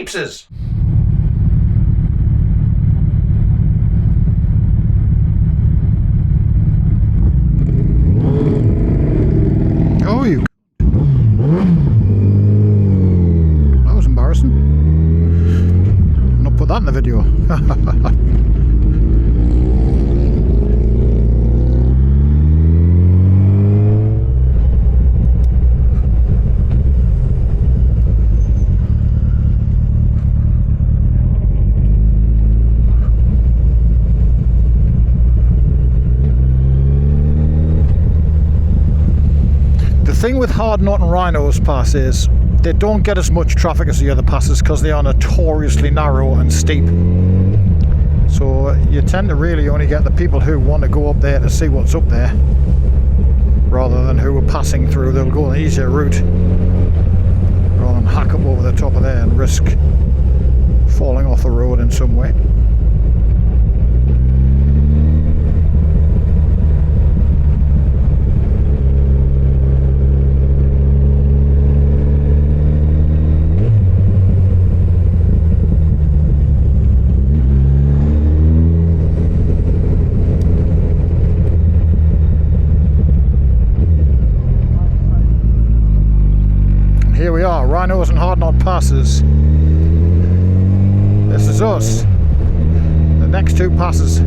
SHEEPZEZ. Oh, you. That was embarrassing. Not put that in the video. The thing with Hardknott and Wrynose Pass is they don't get as much traffic as the other passes because they are notoriously narrow and steep. So you tend to really only get the people who want to go up there to see what's up there, rather than who are passing through. They'll go an easier route rather than hack up over the top of there and risk falling off the road in some way. Here we are, Wrynose and Hardknott passes. This is us. The next two passes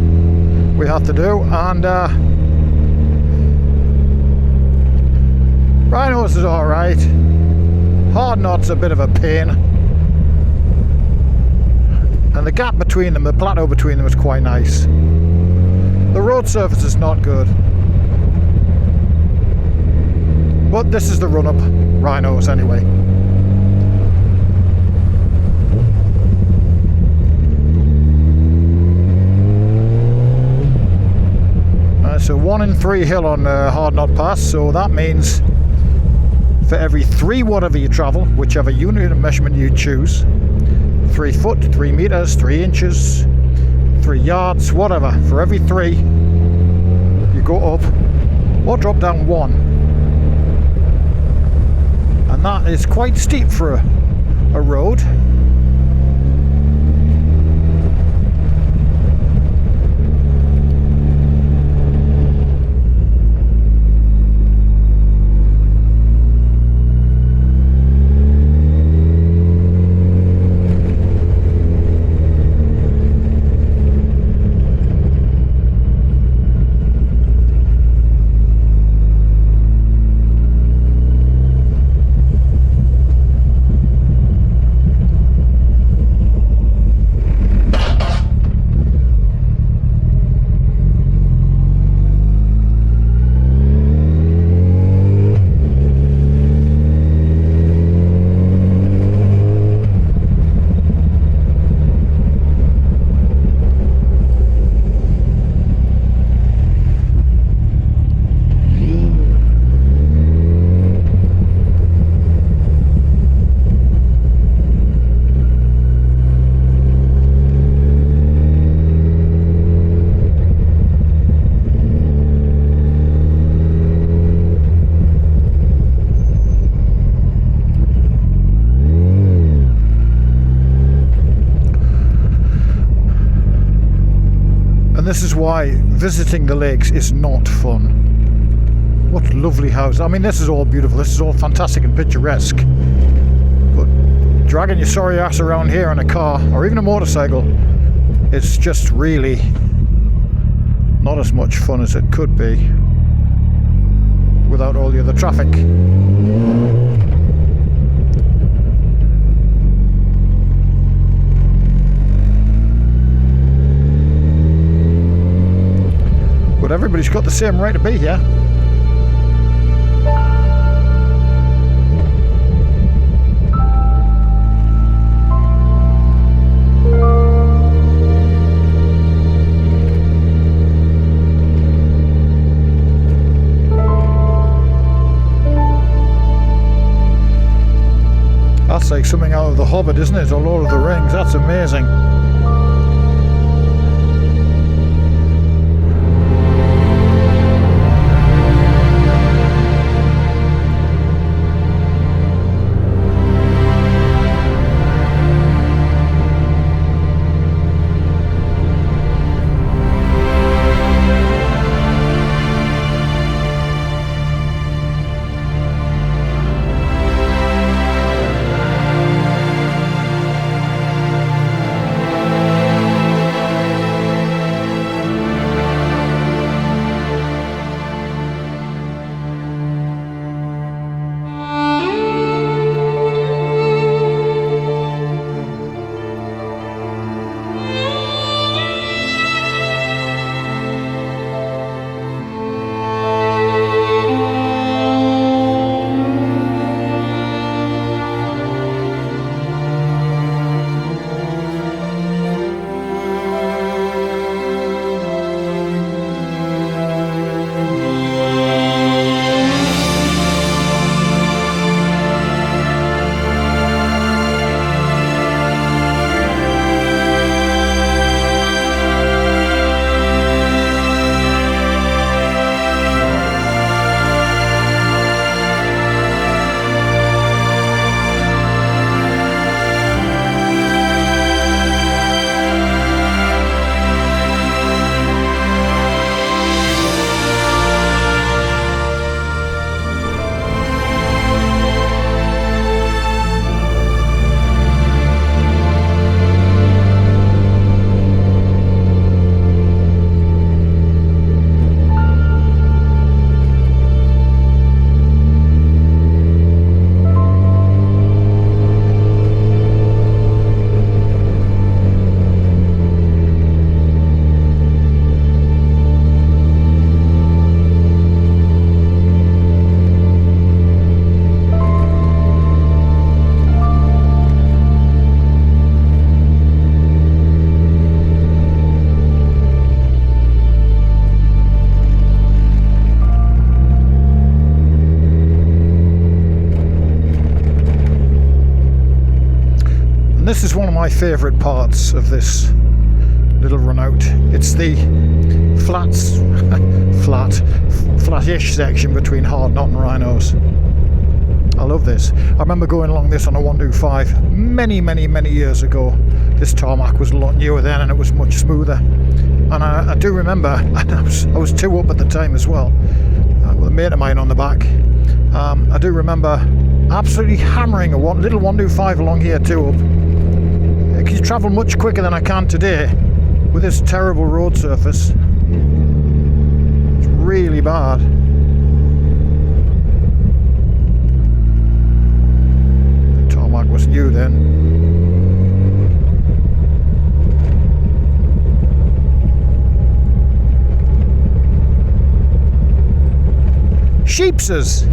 we have to do, and Wrynose is alright. Hardknott's a bit of a pain. And the gap between them, the plateau between them is quite nice. The road surface is not good. But this is the run-up Wrynose anyway. It's a 1 in 3 hill on Hardknott Pass, so that means for every 3 whatever you travel, whichever unit of measurement you choose, 3 foot, 3 meters, 3 inches, 3 yards, whatever, for every 3 you go up or drop down 1. And that is quite steep for a road. And this is why visiting the lakes is not fun. What lovely houses. I mean, this is all beautiful. This is all fantastic and picturesque. But dragging your sorry ass around here in a car or even a motorcycle, it's just really not as much fun as it could be without all the other traffic. But everybody's got the same right to be here. That's like something out of The Hobbit, isn't it? Or Lord of the Rings. That's amazing. this is one of my favourite parts of this little run out. It's the flatish section between Hardknott and Wrynose. I love this. I remember going along this on a 125 many years ago. This tarmac was a lot newer then and it was much smoother. And I do remember, I was 2 up at the time as well, with a mate of mine on the back. I do remember absolutely hammering a little 125 along here 2 up. You travel much quicker than I can today with this terrible road surface. It's really bad. The tarmac was new then. SHEEPZEZ!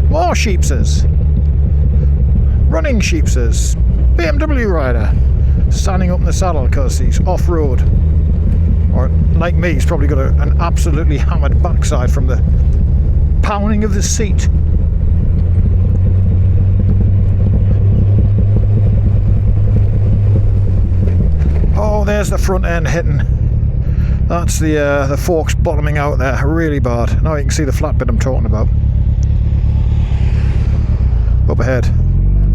More SHEEPZEZ! Running SHEEPZEZ! BMW rider! Standing up in the saddle because he's off-road. Or, like me, he's probably got an absolutely hammered backside from the pounding of the seat. Oh, there's the front end hitting. That's the forks bottoming out there, really bad. Now you can see the flat bit I'm talking about. Up ahead.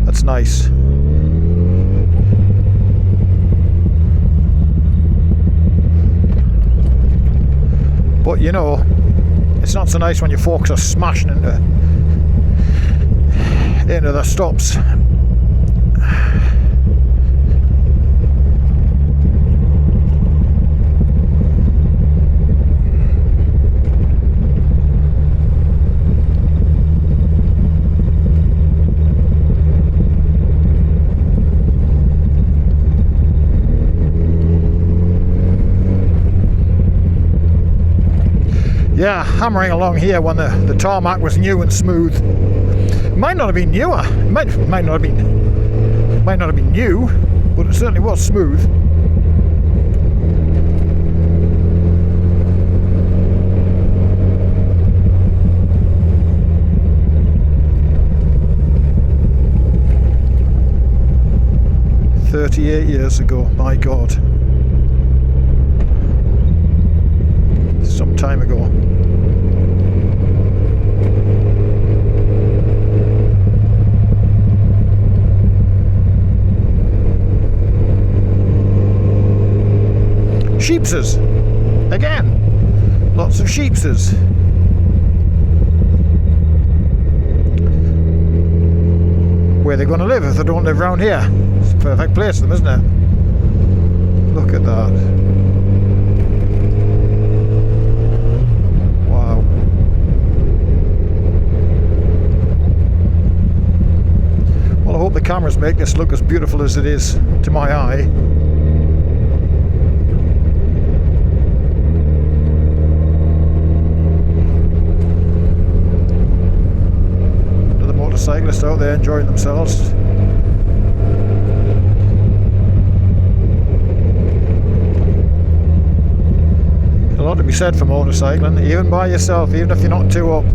That's nice. But you know, it's not so nice when your forks are smashing into the stops. Yeah, hammering along here when the tarmac was new and smooth. It might not have been newer. It might not have been new, but it certainly was smooth. "38 years ago, my God. Some time ago." SHEEPZEZ! Again! Lots of SHEEPZEZ! Where are they going to live if they don't live around here? It's a perfect place for them, isn't it? Look at that. Wow. Well, I hope the cameras make this look as beautiful as it is to my eye. Cyclists out there enjoying themselves. A lot to be said for motorcycling, even by yourself, even if you're not too up,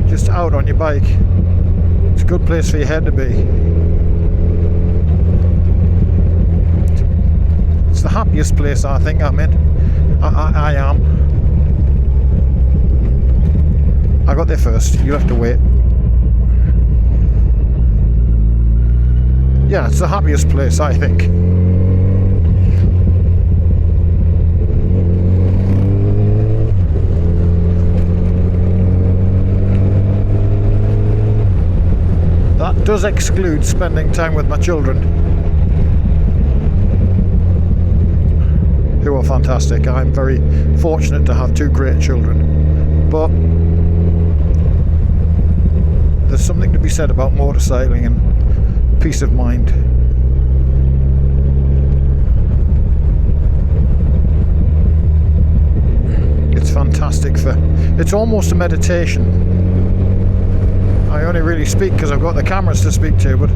just out on your bike. It's a good place for your head to be. It's the happiest place I think I'm in. I am. I got there first, you have to wait. Yeah, it's the happiest place, I think. That does exclude spending time with my children, who are fantastic. I'm very fortunate to have 2 great children. But there's something to be said about motorcycling and peace of mind. It's fantastic it's almost a meditation. I only really speak because I've got the cameras to speak to, but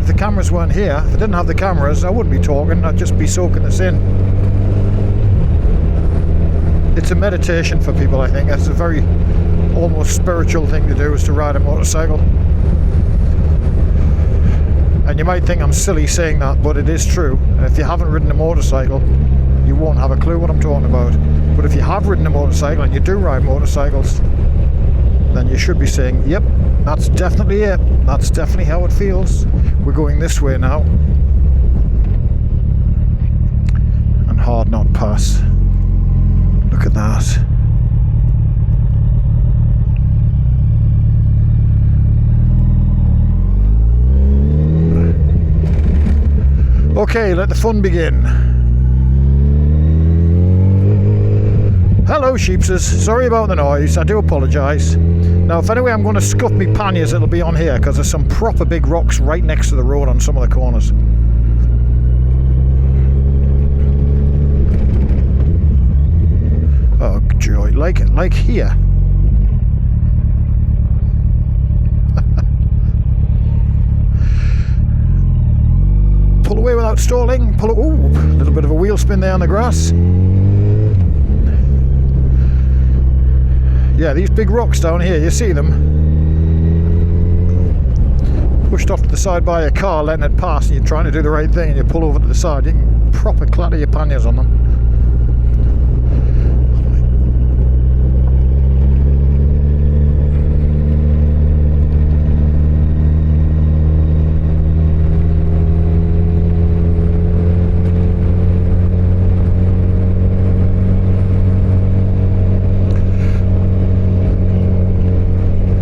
if the cameras weren't here, if I didn't have the cameras, I wouldn't be talking, I'd just be soaking this in. It's a meditation for people, I think. It's a very almost spiritual thing to do, is to ride a motorcycle. And you might think I'm silly saying that, but it is true. And if you haven't ridden a motorcycle, you won't have a clue what I'm talking about. But if you have ridden a motorcycle and you do ride motorcycles, then you should be saying, yep, that's definitely it. That's definitely how it feels. We're going this way now. And Hardknott Pass. Look at that. Okay, let the fun begin. Hello SHEEPZEZ, sorry about the noise, I do apologise. Now if anyway I'm going to scuff me panniers, it'll be on here because there's some proper big rocks right next to the road on some of the corners. Oh joy, like here. Pull away without stalling, ooh, a little bit of a wheel spin there on the grass. Yeah, these big rocks down here, you see them? Pushed off to the side by a car, letting it pass, and you're trying to do the right thing, and you pull over to the side, you can proper clatter your panniers on them.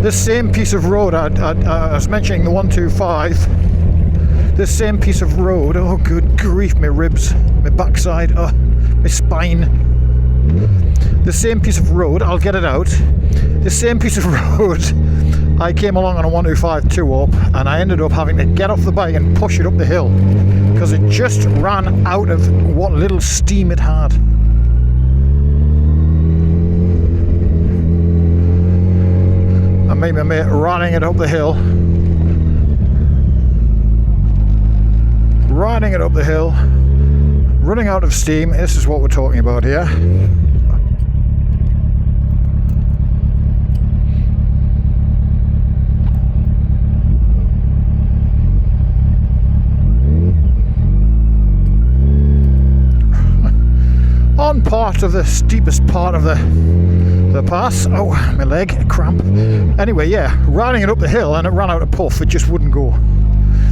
This same piece of road, I was mentioning the 125, this same piece of road, oh good grief, my ribs, my backside, oh, my spine. The same piece of road, I'll get it out, the same piece of road, I came along on a 125 2-up and I ended up having to get off the bike and push it up the hill because it just ran out of what little steam it had. And me and my mate riding it up the hill. Riding it up the hill. Running out of steam. This is what we're talking about here. On part of the steepest part of the pass. Oh, my leg, cramp. Anyway, yeah, riding it up the hill and it ran out of puff, it just wouldn't go.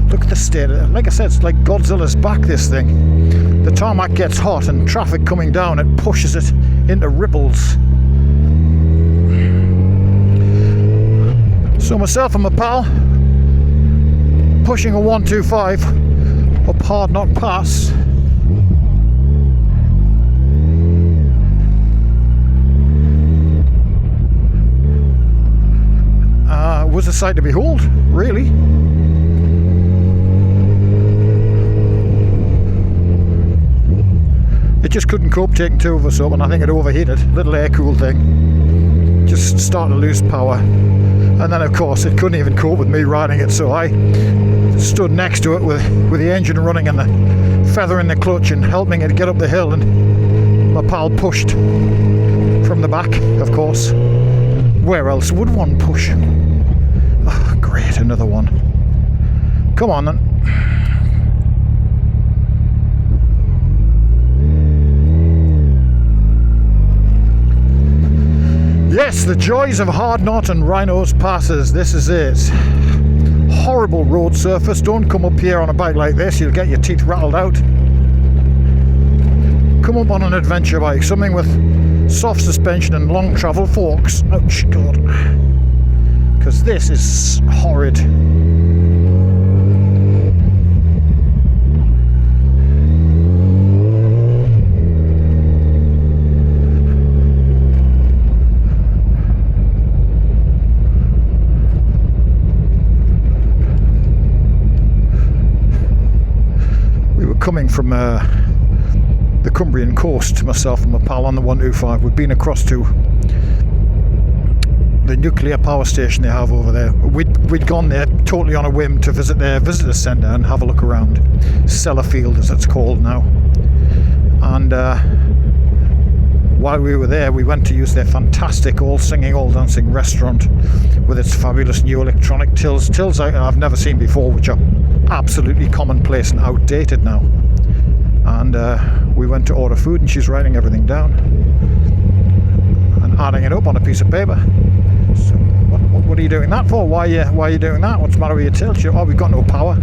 Look at the state of it. Like I said, it's like Godzilla's back, this thing. The tarmac gets hot and traffic coming down, it pushes it into ripples. So myself and my pal, pushing a 125 up Hardknott Pass. Was a sight to behold, really. It just couldn't cope taking two of us up, and I think it overheated. Little air cool thing. Just starting to lose power. And then of course it couldn't even cope with me riding it, so I stood next to it with the engine running and the feather in the clutch and helping it get up the hill, and my pal pushed from the back, of course. Where else would one push? Oh, great, another one. Come on then. Yes, the joys of Hardknott and Wrynose passes. This is it. Horrible road surface. Don't come up here on a bike like this. You'll get your teeth rattled out. Come up on an adventure bike. Something with soft suspension and long travel forks. Ouch, God. Because this is horrid. We were coming from the Cumbrian coast, myself and my pal on the 125. We'd been across to the nuclear power station they have over there. We'd gone there totally on a whim to visit their visitor centre and have a look around. Sellafield as it's called now. And while we were there, we went to use their fantastic all singing, all dancing restaurant with its fabulous new electronic tills. Tills I've never seen before, which are absolutely commonplace and outdated now. And we went to order food, and she's writing everything down and adding it up on a piece of paper. So what are you doing that for? Why are you doing that? What's the matter with your till? She said, oh, we've got no power.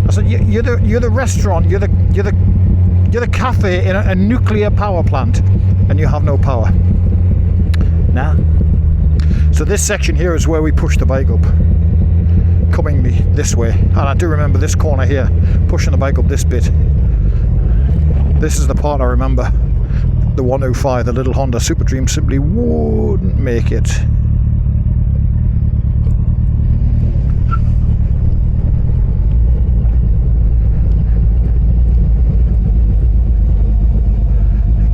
I said, you're the restaurant, you're the cafe in a nuclear power plant, and you have no power. Nah. So this section here is where we push the bike up, coming this way. And I do remember this corner here, pushing the bike up this bit. This is the part I remember. The 105, the little Honda Super Dream, simply wouldn't make it.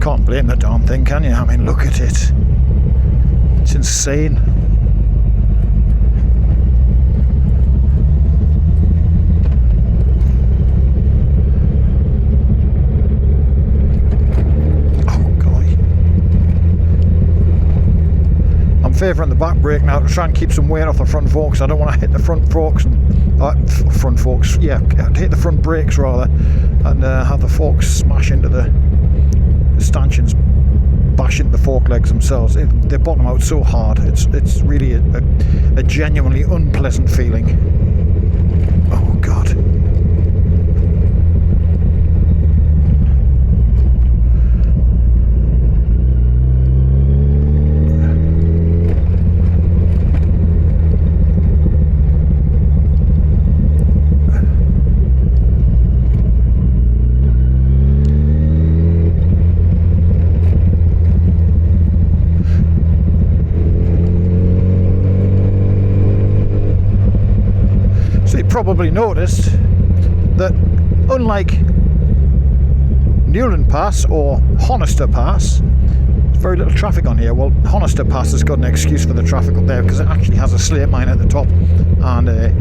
Can't blame the darn thing, can you? I mean, look at it. It's insane. Oh, golly. I'm favouring the back brake now to try and keep some weight off the front forks. I don't want to hit the front forks and hit the front brakes rather, and have the forks smash into the stanchions, bash into the fork legs themselves. They bottom out so hard. It's really a genuinely unpleasant feeling. Oh God. Probably noticed that unlike Newland Pass or Honister Pass, there's very little traffic on here. Well, Honister Pass has got an excuse for the traffic up there because it actually has a slate mine at the top and a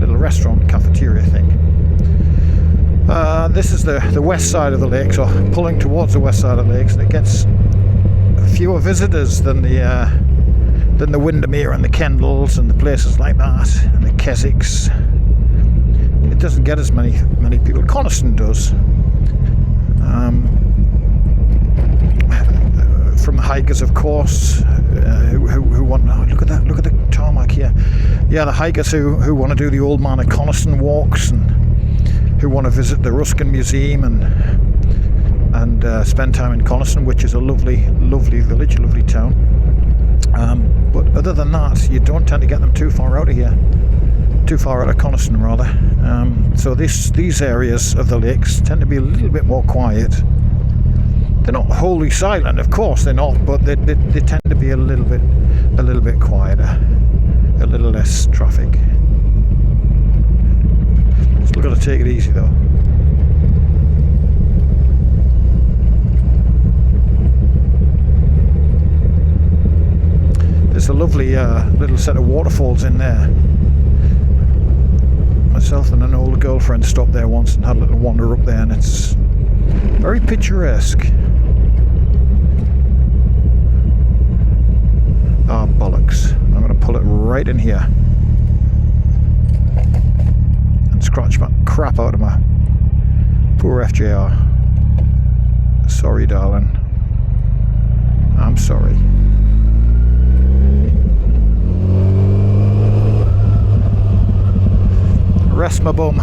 little restaurant cafeteria thing. This is the west side of the lakes, or pulling towards the west side of the lakes, and it gets fewer visitors than the Windermere and the Kendalls and the places like that, and the Kessiks. It doesn't get as many people. Coniston does. From the hikers, of course, who want. Oh, look at that! Look at the tarmac here. Yeah, the hikers who want to do the Old Man of Coniston walks, and who want to visit the Ruskin Museum and spend time in Coniston, which is a lovely village, a lovely town. But other than that, you don't tend to get them too far out of here. Too far out of Coniston, rather. So these areas of the lakes tend to be a little bit more quiet. They're not wholly silent, of course they're not, but they tend to be a little bit quieter, a little less traffic. Still got to take it easy though. There's a lovely little set of waterfalls in there. Myself and an old girlfriend stopped there once and had a little wander up there, and it's very picturesque. Ah, bollocks. I'm going to pull it right in here and scratch my crap out of my poor FJR. Sorry, darling. I'm sorry. Rest my bum.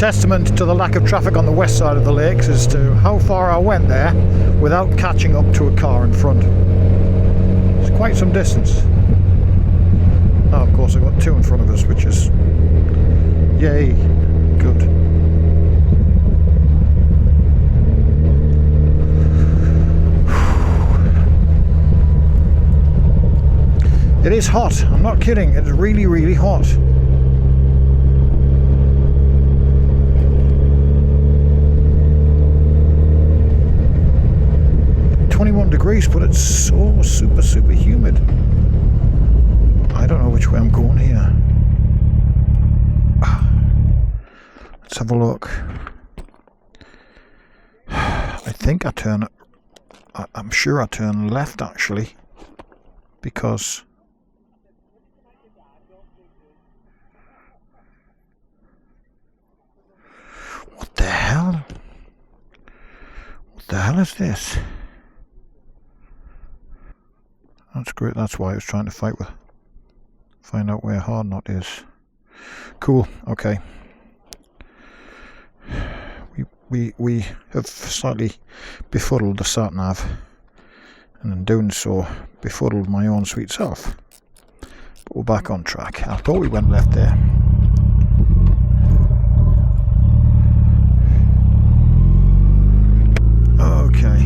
testament to the lack of traffic on the west side of the lakes as to how far I went there without catching up to a car in front. It's quite some distance. Now of course I've got two in front of us, which is yay, good. It is hot, I'm not kidding, it's really, really hot. Degrees, but it's so super humid. I don't know which way I'm going here. Let's have a look. I think I turn, I'm sure I turn left actually, because what the hell? What the hell is this? That's great, that's why I was trying to find out where Hardknott is. Cool, okay. We have slightly befuddled the sat-nav, and in doing so, befuddled my own sweet self. But we're back on track. I thought we went left there. Okay.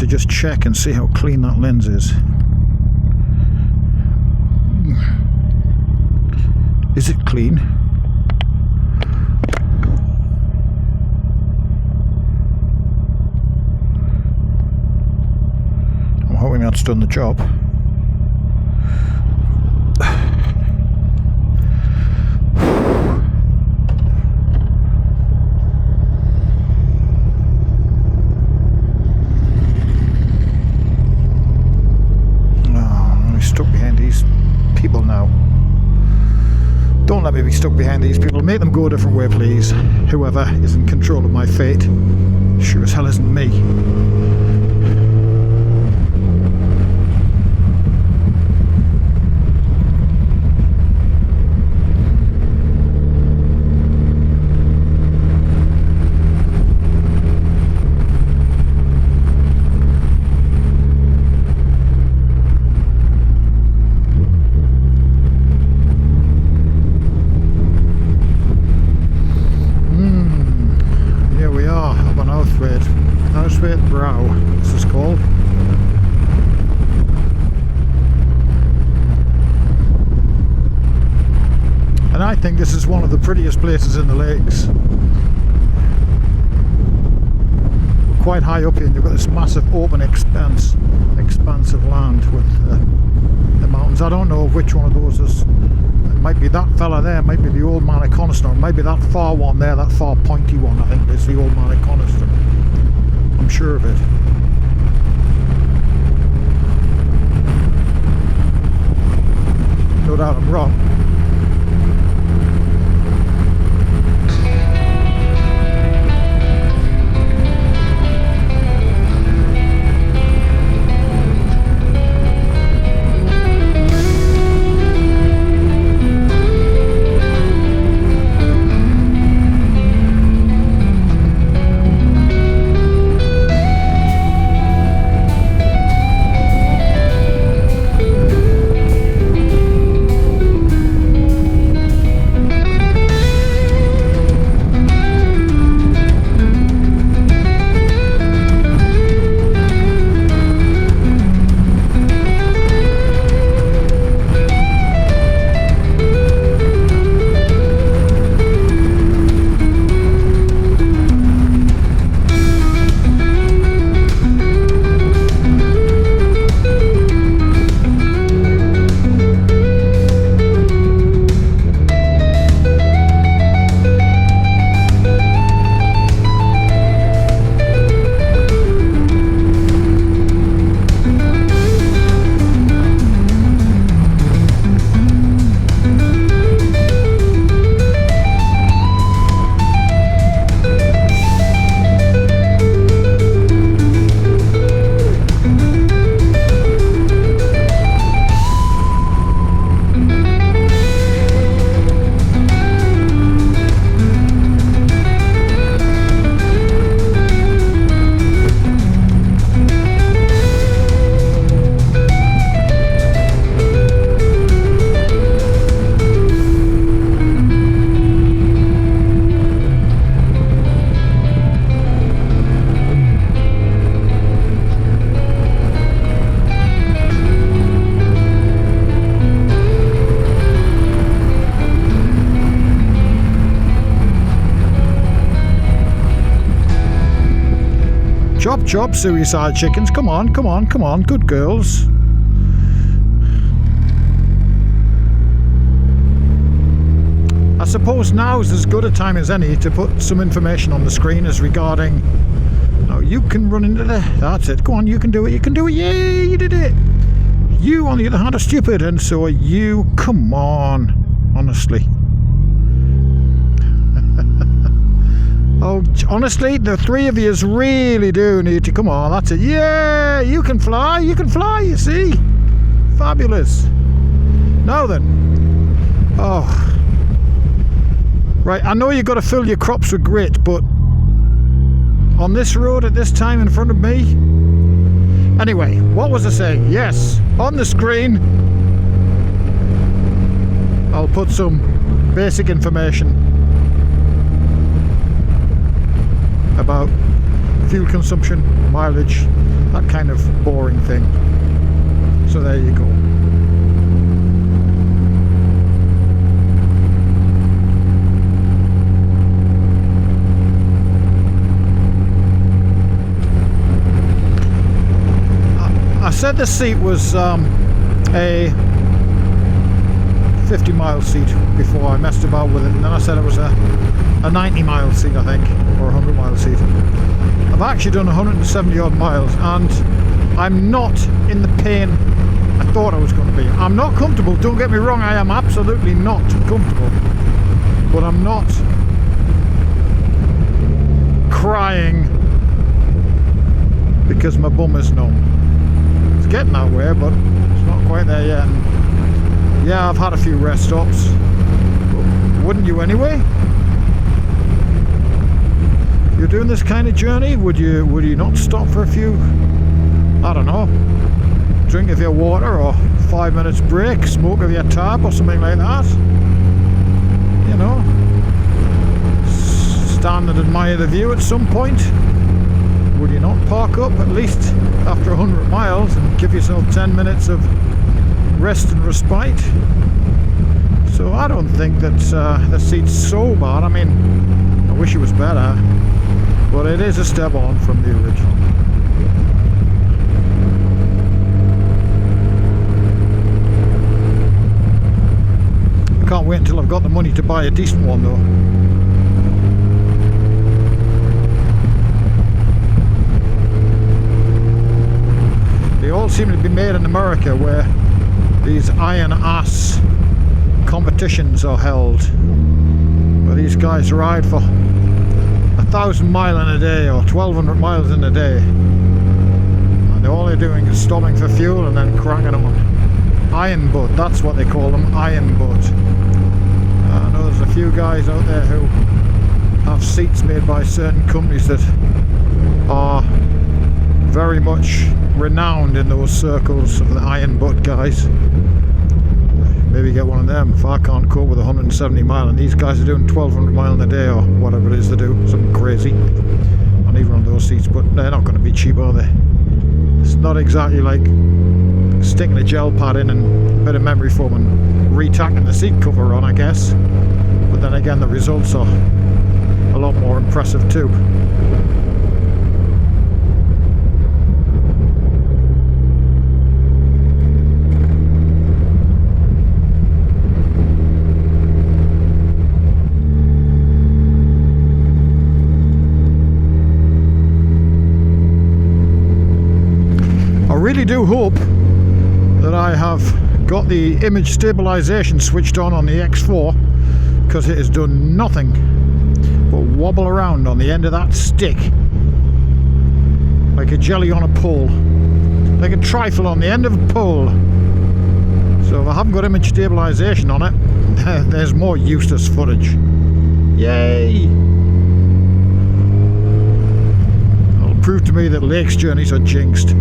To just check and see how clean that lens is. Is it clean? I'm hoping that's done the job. Don't let me be stuck behind these people. Make them go a different way, please. Whoever is in control of my fate sure as hell isn't me. Brow, this is called. And I think this is one of the prettiest places in the lakes. We're quite high up here, and you've got this massive open expanse of land with the mountains. I don't know which one of those is. It might be that fella there, it might be the old man of Kirkstone, maybe that far one there, that far pointy one, I think is the old man of Kirkstone. I'm sure of it. No doubt I'm wrong. Chop, chop, suicide chickens. Come on, come on, come on. Good girls. I suppose now is as good a time as any to put some information on the screen as regarding... Now you can run into the... That's it. Go on, you can do it. You can do it. Yay, you did it. You, on the other hand, are stupid, and so are you. Come on. Honestly. Oh, honestly, the three of you really do need to... Come on, that's it. Yeah, you can fly. You can fly, you see. Fabulous. Now then. Oh... Right, I know you've got to fill your crops with grit, but on this road at this time in front of me... Anyway, what was I saying? Yes, on the screen I'll put some basic information about fuel consumption, mileage, that kind of boring thing. So there you go. I said the seat was a 50-mile seat before I messed about with it, and then I said it was a 90-mile seat, I think, or a 100-mile seat. I've actually done 170 odd miles, and I'm not in the pain I thought I was going to be. I'm not comfortable, don't get me wrong, I am absolutely not comfortable, but I'm not crying because my bum is numb. It's getting that way, but it's not quite there yet. And yeah, I've had a few rest stops. But wouldn't you anyway? If you're doing this kind of journey, would you not stop for a few, I don't know, drink of your water or 5 minutes break, smoke of your tab or something like that? You know, stand and admire the view at some point. Would you not park up at least after 100 miles and give yourself 10 minutes of rest and respite? So I don't think that the seat's so bad. I mean, I wish it was better, but it is a step on from the original. I can't wait until I've got the money to buy a decent one though. They all seem to be made in America, where these iron ass competitions are held, where these guys ride for 1,000 miles in a day or 1,200 miles in a day, and all they're doing is stopping for fuel and then cracking on. Iron butt, that's what they call them, iron butt. I know there's a few guys out there who have seats made by certain companies that are very much renowned in those circles of the iron butt guys. Maybe get one of them if I can't cope with 170 mile, and these guys are doing 1,200 mile in a day or whatever it is they do, something crazy on either one of those seats. But they're not going to be cheap, are they? It's not exactly like sticking a gel pad in and a bit of memory foam and retacking the seat cover on, I guess. But then again, the results are a lot more impressive too. I really do hope that I have got the image stabilization switched on the X4, because it has done nothing but wobble around on the end of that stick like a jelly on a pole, like a trifle on the end of a pole. So if I haven't got image stabilization on it, there's more useless footage. Yay! It'll prove to me that lakes journeys are jinxed.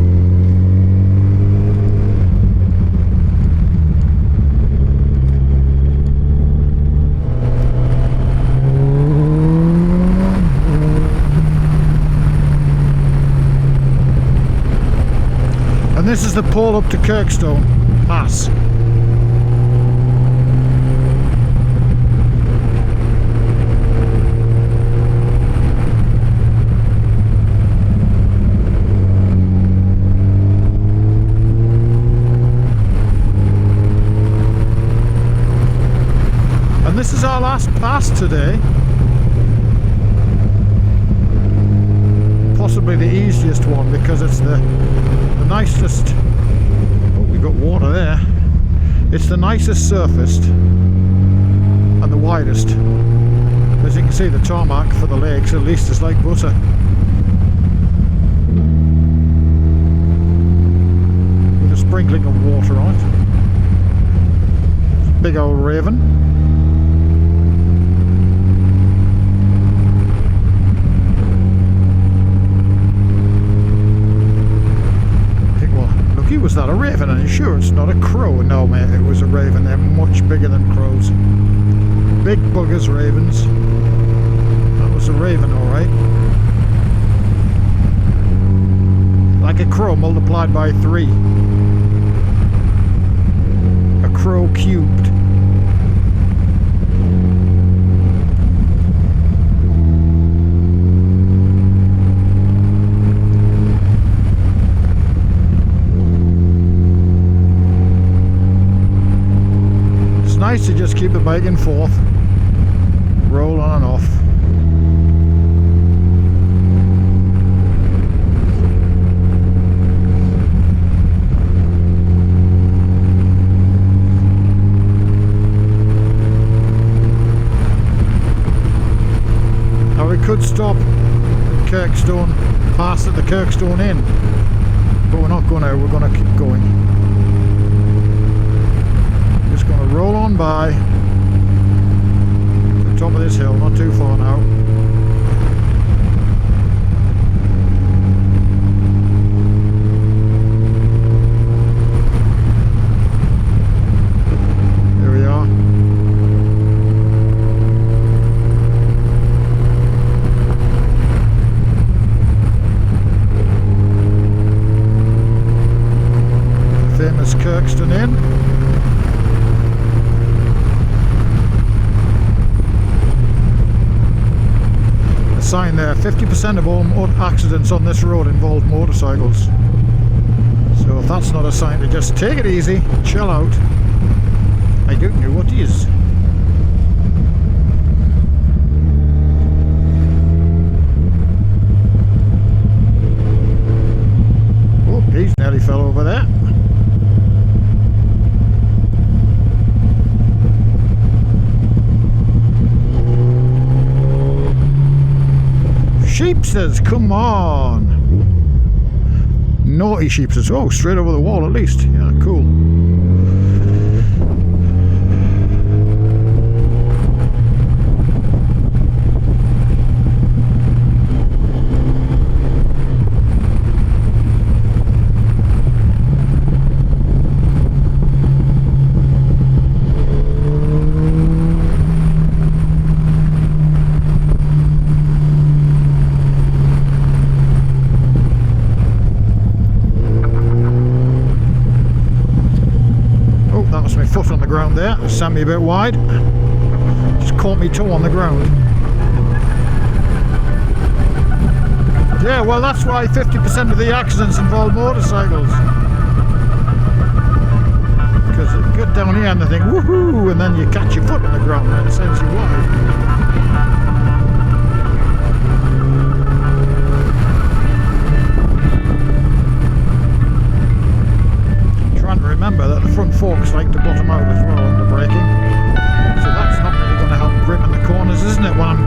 And this is the pole up to Kirkstone Pass. fast pass today. Possibly the easiest one because it's the nicest. Oh, we got water there. It's the nicest surfaced and the widest. As you can see, the tarmac for the lakes at least is like butter. With a sprinkling of water on it. Big old Raven. Was that a raven? Are you sure it's not a crow? No mate, it was a raven. They're much bigger than crows. Big buggers, ravens. That was a raven, alright. Like a crow multiplied by 3. A crow cubed. Nice to just keep the back and forth, roll on and off. Now we could stop at Kirkstone Pass at the Kirkstone Inn, but we're not going to, we're going to keep going. Just going to roll on by the top of this hill, not too far now. There we are. The famous Kirkstone Inn. Sign there, 50% of all accidents on this road involve motorcycles. So if that's not a sign to just take it easy, chill out, I don't know what is. Oh, he's nearly fell over there. SHEEPZEZ, come on! Naughty SHEEPZEZ. Oh, straight over the wall at least. Yeah, cool. Foot on the ground there, sent me a bit wide, just caught me toe on the ground. Yeah, well that's why 50% of the accidents involve motorcycles, because you get down here and they think woohoo, and then you catch your foot on the ground and it sends you wide. Remember that the front forks like to bottom out as well under braking, so that's not really going to help grip in the corners, isn't it, when I'm